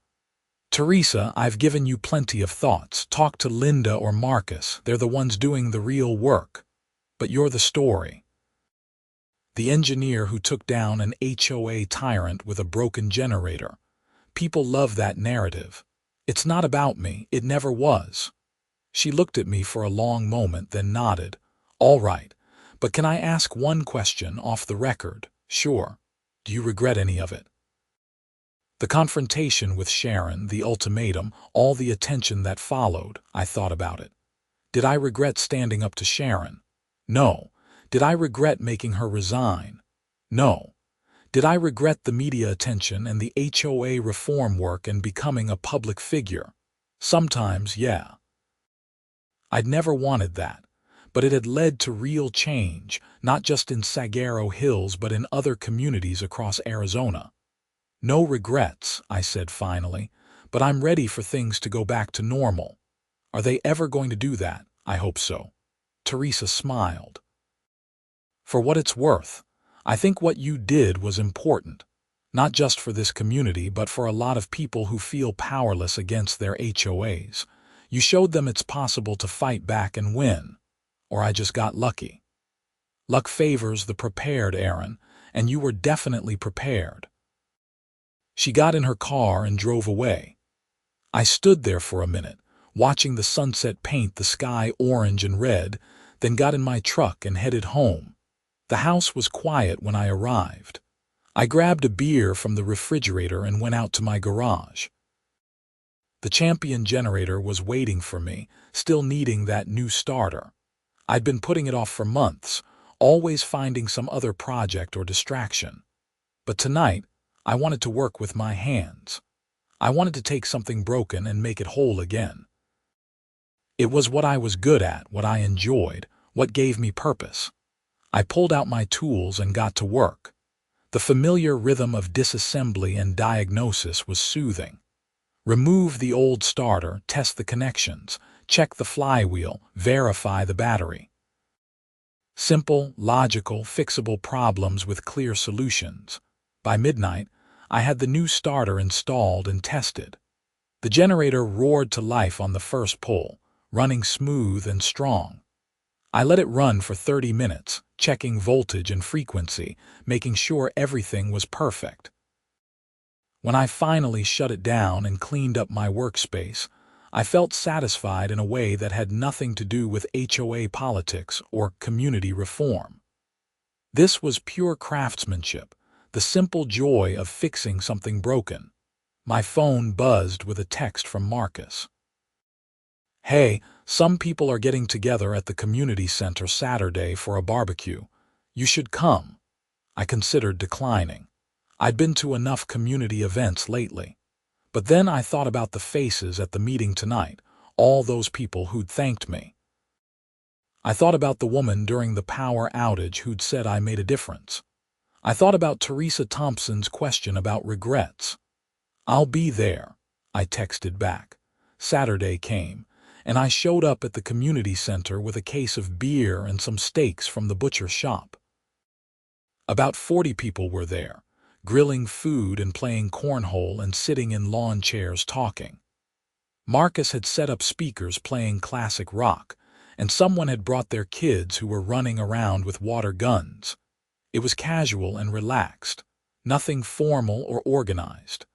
"Teresa, I've given you plenty of thoughts. Talk to Linda or Marcus. They're the ones doing the real work. But you're the story. The engineer who took down an HOA tyrant with a broken generator. People love that narrative. It's not about me. It never was." She looked at me for a long moment, then nodded. "All right. But can I ask one question off the record?" "Sure. Do you regret any of it?" The confrontation with Sharon, the ultimatum, all the attention that followed, I thought about it. Did I regret standing up to Sharon? No. Did I regret making her resign? No. Did I regret the media attention and the HOA reform work and becoming a public figure? Sometimes, yeah. I'd never wanted that, but it had led to real change, not just in Saguaro Hills but in other communities across Arizona. No regrets, I said finally, but I'm ready for things to go back to normal. Are they ever going to do that? I hope so. Teresa smiled. For what it's worth, I think what you did was important, not just for this community but for a lot of people who feel powerless against their HOAs. You showed them it's possible to fight back and win. Or I just got lucky. Luck favors the prepared, Aaron, and you were definitely prepared. She got in her car and drove away. I stood there for a minute, watching the sunset paint the sky orange and red, then got in my truck and headed home. The house was quiet when I arrived. I grabbed a beer from the refrigerator and went out to my garage. The Champion generator was waiting for me, still needing that new starter. I'd been putting it off for months, always finding some other project or distraction. But tonight, I wanted to work with my hands. I wanted to take something broken and make it whole again. It was what I was good at, what I enjoyed, what gave me purpose. I pulled out my tools and got to work. The familiar rhythm of disassembly and diagnosis was soothing. Remove the old starter, test the connections, check the flywheel, verify the battery. Simple, logical, fixable problems with clear solutions. By midnight, I had the new starter installed and tested. The generator roared to life on the first pull, running smooth and strong. I let it run for 30 minutes, checking voltage and frequency, making sure everything was perfect. When I finally shut it down and cleaned up my workspace, I felt satisfied in a way that had nothing to do with HOA politics or community reform. This was pure craftsmanship, the simple joy of fixing something broken. My phone buzzed with a text from Marcus. Hey, some people are getting together at the community center Saturday for a barbecue. You should come. I considered declining. I'd been to enough community events lately. But then I thought about the faces at the meeting tonight, all those people who'd thanked me. I thought about the woman during the power outage who'd said I made a difference. I thought about Teresa Thompson's question about regrets. I'll be there, I texted back. Saturday came, and I showed up at the community center with a case of beer and some steaks from the butcher shop. About 40 people were there, grilling food and playing cornhole and sitting in lawn chairs talking. Marcus had set up speakers playing classic rock, and someone had brought their kids who were running around with water guns. It was casual and relaxed, nothing formal or organized.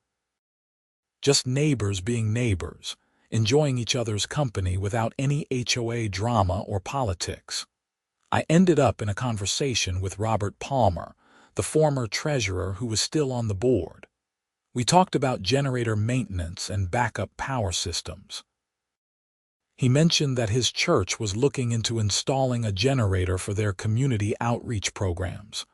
Just neighbors being neighbors, enjoying each other's company without any HOA drama or politics. I ended up in a conversation with Robert Palmer, the former treasurer who was still on the board. We talked about generator maintenance and backup power systems. He mentioned that his church was looking into installing a generator for their community outreach programs.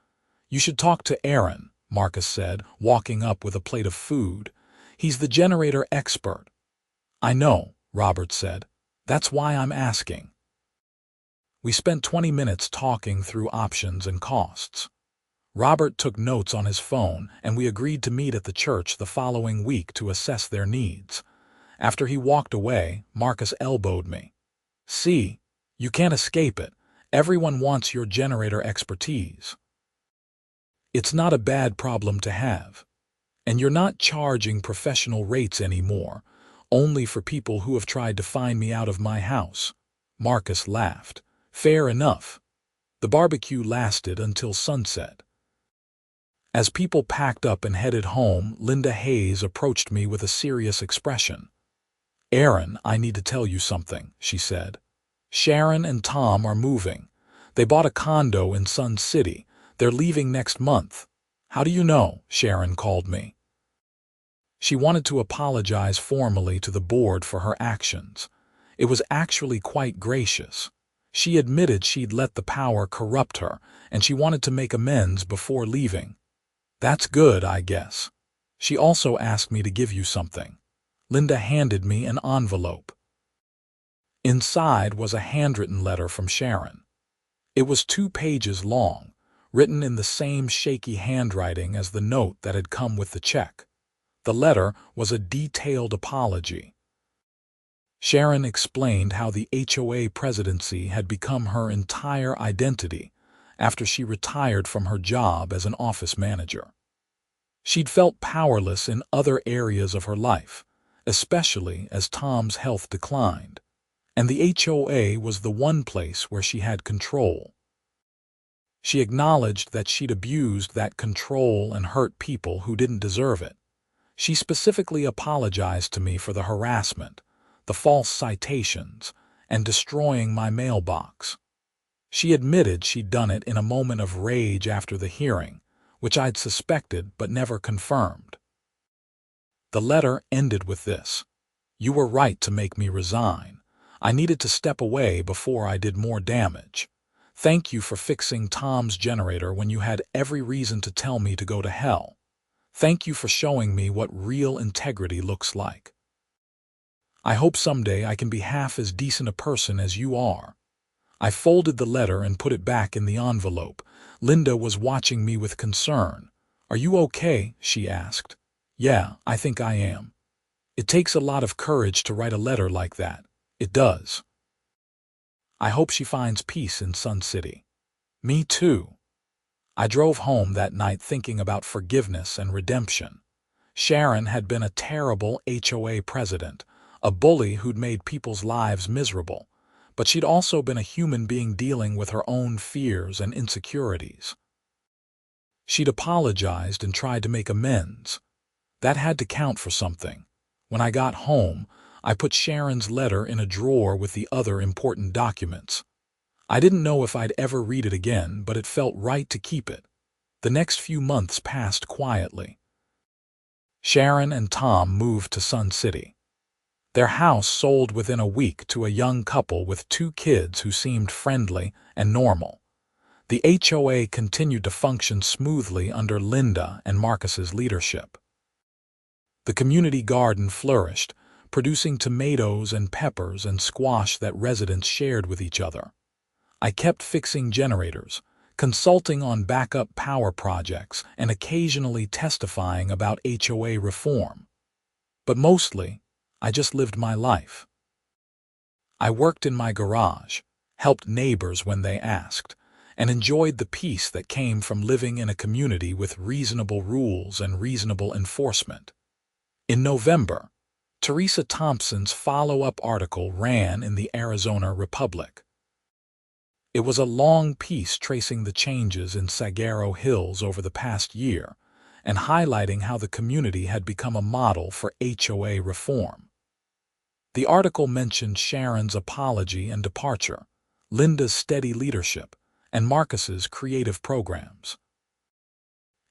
You should talk to Aaron, Marcus said, walking up with a plate of food. He's the generator expert. I know, Robert said. That's why I'm asking. We spent 20 minutes talking through options and costs. Robert took notes on his phone, and we agreed to meet at the church the following week to assess their needs. After he walked away, Marcus elbowed me. See, you can't escape it. Everyone wants your generator expertise. It's not a bad problem to have. And you're not charging professional rates anymore, only for people who have tried to find me out of my house. Marcus laughed. Fair enough. The barbecue lasted until sunset. As people packed up and headed home, Linda Hayes approached me with a serious expression. Aaron, I need to tell you something, she said. Sharon and Tom are moving. They bought a condo in Sun City. They're leaving next month. How do you know? Sharon called me. She wanted to apologize formally to the board for her actions. It was actually quite gracious. She admitted she'd let the power corrupt her, and she wanted to make amends before leaving. That's good, I guess. She also asked me to give you something. Linda handed me an envelope. Inside was a handwritten letter from Sharon. It was 2 pages long, written in the same shaky handwriting as the note that had come with the check. The letter was a detailed apology. Sharon explained how the HOA presidency had become her entire identity after she retired from her job as an office manager. She'd felt powerless in other areas of her life, especially as Tom's health declined, and the HOA was the one place where she had control. She acknowledged that she'd abused that control and hurt people who didn't deserve it. She specifically apologized to me for the harassment, the false citations, and destroying my mailbox. She admitted she'd done it in a moment of rage after the hearing, which I'd suspected but never confirmed. The letter ended with this: "You were right to make me resign. I needed to step away before I did more damage. Thank you for fixing Tom's generator when you had every reason to tell me to go to hell. Thank you for showing me what real integrity looks like. I hope someday I can be half as decent a person as you are." I folded the letter and put it back in the envelope. Linda was watching me with concern. "Are you okay?" she asked. "Yeah, I think I am. It takes a lot of courage to write a letter like that. It does." I hope she finds peace in Sun City. Me too. I drove home that night thinking about forgiveness and redemption. Sharon had been a terrible HOA president, a bully who'd made people's lives miserable, but she'd also been a human being dealing with her own fears and insecurities. She'd apologized and tried to make amends. That had to count for something. When I got home, I put Sharon's letter in a drawer with the other important documents. I didn't know if I'd ever read it again, but it felt right to keep it. The next few months passed quietly. Sharon and Tom moved to Sun City. Their house sold within a week to a young couple with 2 kids who seemed friendly and normal. The HOA continued to function smoothly under Linda and Marcus's leadership. The community garden flourished, producing tomatoes and peppers and squash that residents shared with each other. I kept fixing generators, consulting on backup power projects, and occasionally testifying about HOA reform. But mostly, I just lived my life. I worked in my garage, helped neighbors when they asked, and enjoyed the peace that came from living in a community with reasonable rules and reasonable enforcement. In November, Teresa Thompson's follow-up article ran in the Arizona Republic. It was a long piece tracing the changes in Saguaro Hills over the past year and highlighting how the community had become a model for HOA reform. The article mentioned Sharon's apology and departure, Linda's steady leadership, and Marcus's creative programs.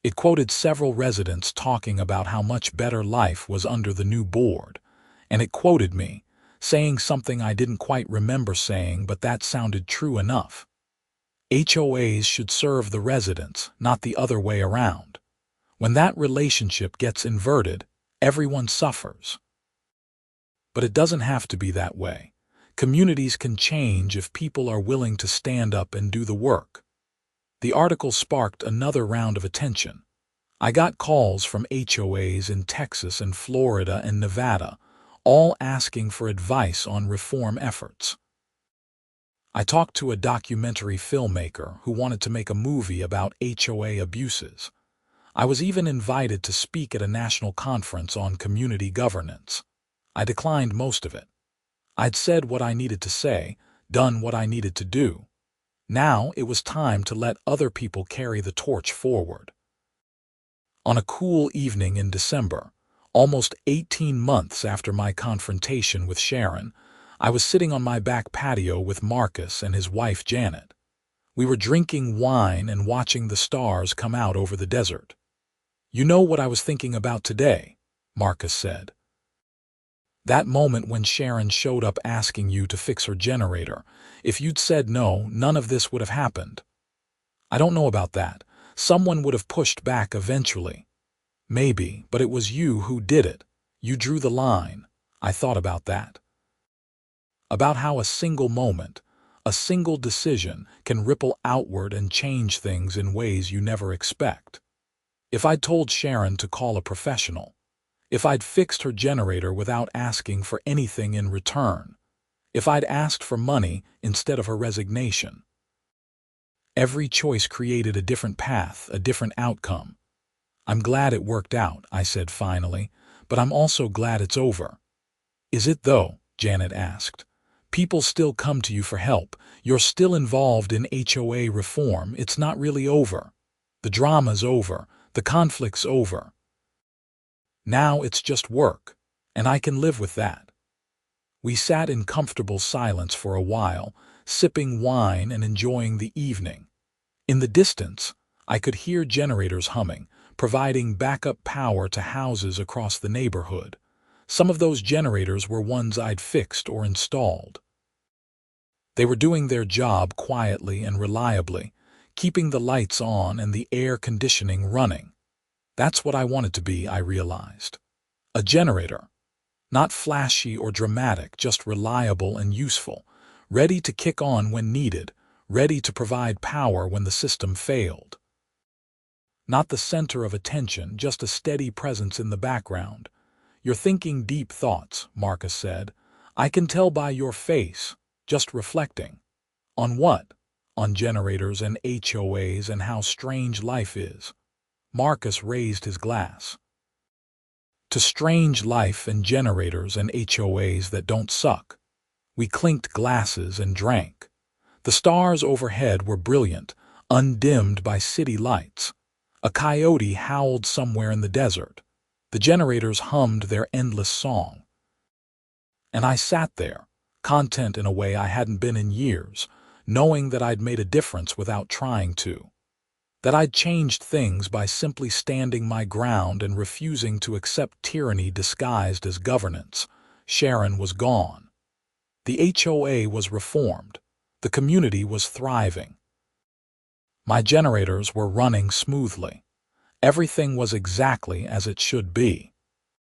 It quoted several residents talking about how much better life was under the new board, and it quoted me, saying something I didn't quite remember saying, but that sounded true enough. HOAs should serve the residents, not the other way around. When that relationship gets inverted, everyone suffers. But it doesn't have to be that way. Communities can change if people are willing to stand up and do the work. The article sparked another round of attention. I got calls from HOAs in Texas and Florida and Nevada, all asking for advice on reform efforts. I talked to a documentary filmmaker who wanted to make a movie about HOA abuses. I was even invited to speak at a national conference on community governance. I declined most of it. I'd said what I needed to say, done what I needed to do. Now it was time to let other people carry the torch forward. On a cool evening in December, almost 18 months after my confrontation with Sharon, I was sitting on my back patio with Marcus and his wife Janet. We were drinking wine and watching the stars come out over the desert. "You know what I was thinking about today?" Marcus said. That moment when Sharon showed up asking you to fix her generator. If you'd said no, none of this would have happened. I don't know about that. Someone would have pushed back eventually. Maybe, but it was you who did it. You drew the line. I thought about that. About how a single moment, a single decision can ripple outward and change things in ways you never expect. If I'd told Sharon to call a professional, if I'd fixed her generator without asking for anything in return, if I'd asked for money instead of her resignation. Every choice created a different path, a different outcome. I'm glad it worked out, I said finally, but I'm also glad it's over. Is it though? Janet asked. People still come to you for help. You're still involved in HOA reform. It's not really over. The drama's over. The conflict's over. Now it's just work, and I can live with that. We sat in comfortable silence for a while, sipping wine and enjoying the evening. In the distance, I could hear generators humming, providing backup power to houses across the neighborhood. Some of those generators were ones I'd fixed or installed. They were doing their job quietly and reliably, keeping the lights on and the air conditioning running. That's what I wanted to be, I realized. A generator. Not flashy or dramatic, just reliable and useful, ready to kick on when needed, ready to provide power when the system failed. Not the center of attention, just a steady presence in the background. You're thinking deep thoughts, Marcus said. I can tell by your face, just reflecting. On what? On generators and HOAs and how strange life is. Marcus raised his glass. To strange life and generators and HOAs that don't suck. We clinked glasses and drank. The stars overhead were brilliant, undimmed by city lights. A coyote howled somewhere in the desert. The generators hummed their endless song. And I sat there, content in a way I hadn't been in years, knowing that I'd made a difference without trying to. That I'd changed things by simply standing my ground and refusing to accept tyranny disguised as governance. Sharon was gone. The HOA was reformed. The community was thriving. My generators were running smoothly. Everything was exactly as it should be.